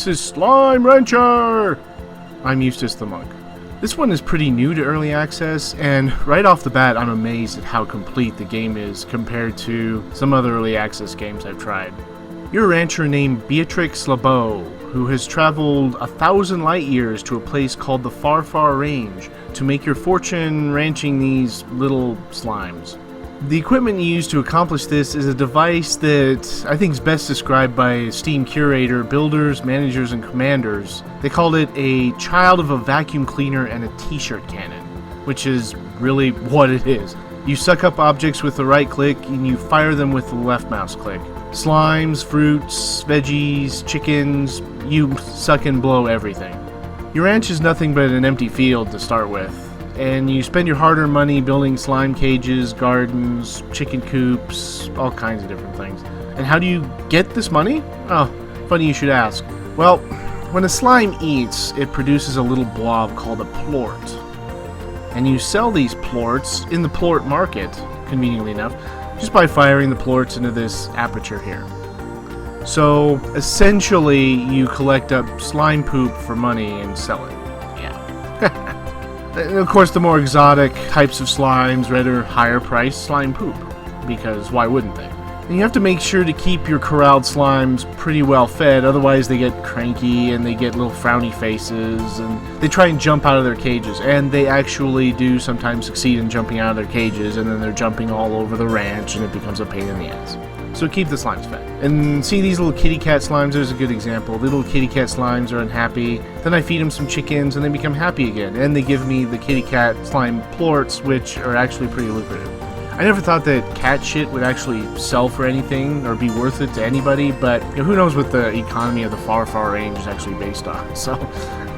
this is Slime Rancher! I'm Eustace the Monk. This one is pretty new to early access, and right off the bat I'm amazed at how complete the game is compared to some other early access games I've tried. You're a rancher named Beatrix LeBeau, who has traveled 1,000 light years to a place called the Far Far Range to make your fortune ranching these little slimes. The equipment you use to accomplish this is a device that I think is best described by Steam curator, builders, managers, and commanders. They called it a child of a vacuum cleaner and a t-shirt cannon, which is really what it is. You suck up objects with the right click and you fire them with the left mouse click. Slimes, fruits, veggies, chickens, you suck and blow everything. Your ranch is nothing but an empty field to start with, and you spend your hard-earned money building slime cages, gardens, chicken coops, all kinds of different things. And how do you get this money? Oh, funny you should ask. Well, when a slime eats, it produces a little blob called a plort. And you sell these plorts in the plort market, conveniently enough, just by firing the plorts into this aperture here. So, essentially, you collect up slime poop for money and sell it. Yeah. And of course, the more exotic types of slimes render higher priced slime poop, because why wouldn't they? And you have to make sure to keep your corralled slimes pretty well fed, otherwise they get cranky and they get little frowny faces and they try and jump out of their cages, and they actually do sometimes succeed in jumping out of their cages, and then they're jumping all over the ranch and it becomes a pain in the ass. So keep the slimes fed. And see these little kitty cat slimes? There's a good example. The little kitty cat slimes are unhappy. Then I feed them some chickens and they become happy again. And they give me the kitty cat slime plorts, which are actually pretty lucrative. I never thought that cat shit would actually sell for anything or be worth it to anybody, but you know, who knows what the economy of the Far Far Range is actually based on. So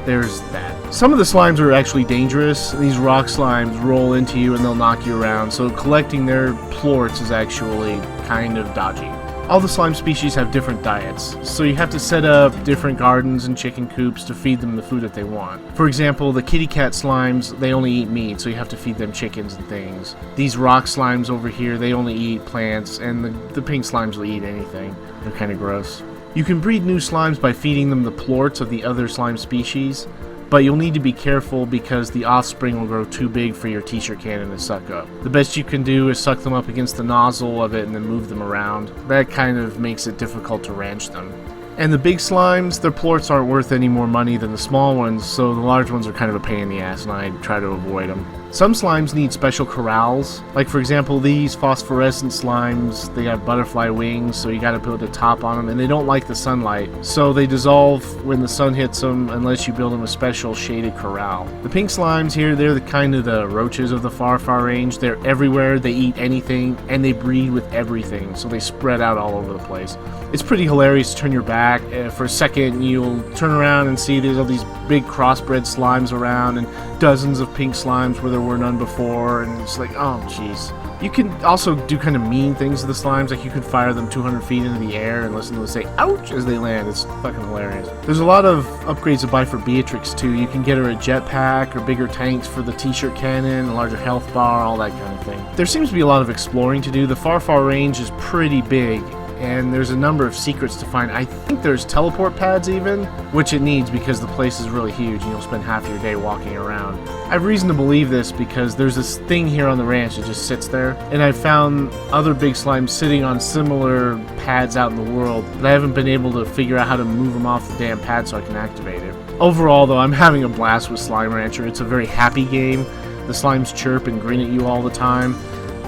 there's that. Some of the slimes are actually dangerous. These rock slimes roll into you and they'll knock you around, so collecting their plorts is actually kind of dodgy. All the slime species have different diets, so you have to set up different gardens and chicken coops to feed them the food that they want. For example, the kitty cat slimes, they only eat meat, so you have to feed them chickens and things. These rock slimes over here, they only eat plants, and the pink slimes will eat anything. They're kind of gross. You can breed new slimes by feeding them the plorts of the other slime species, but you'll need to be careful because the offspring will grow too big for your t-shirt cannon to suck up. The best you can do is suck them up against the nozzle of it and then move them around. That kind of makes it difficult to ranch them. And the big slimes, their plorts aren't worth any more money than the small ones, so the large ones are kind of a pain in the ass and I try to avoid them. Some slimes need special corrals, like for example these phosphorescent slimes, they have butterfly wings, so you gotta put a top on them, and they don't like the sunlight, so they dissolve when the sun hits them unless you build them a special shaded corral. The pink slimes here, they're the kind of the roaches of the Far Far Range. They're everywhere, they eat anything, and they breed with everything, so they spread out all over the place. It's pretty hilarious to turn your back. For a second you'll turn around and see there's all these big crossbred slimes around and dozens of pink slimes where there were none before, and it's like, oh jeez. You can also do kind of mean things to the slimes, like you can fire them 200 feet into the air and listen to them say ouch as they land. It's fucking hilarious. There's a lot of upgrades to buy for Beatrix too. You can get her a jetpack or bigger tanks for the t-shirt cannon, a larger health bar, all that kind of thing. There seems to be a lot of exploring to do. The Far Far Range is pretty big, and there's a number of secrets to find. I think there's teleport pads even, which it needs because the place is really huge and you'll spend half your day walking around. I have reason to believe this because there's this thing here on the ranch that just sits there, and I've found other big slimes sitting on similar pads out in the world, but I haven't been able to figure out how to move them off the damn pad so I can activate it. Overall though, I'm having a blast with Slime Rancher. It's a very happy game. The slimes chirp and grin at you all the time.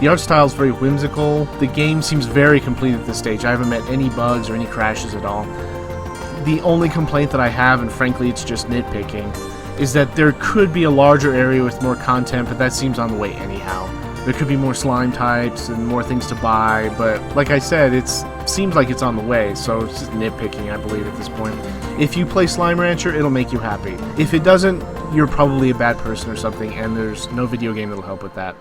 The art style is very whimsical. The game seems very complete at this stage. I haven't met any bugs or any crashes at all. The only complaint that I have, and frankly it's just nitpicking, is that there could be a larger area with more content, but that seems on the way anyhow. There could be more slime types and more things to buy, but like I said, it seems like it's on the way, so it's just nitpicking, I believe, at this point. If you play Slime Rancher, it'll make you happy. If it doesn't, you're probably a bad person or something, and there's no video game that'll help with that.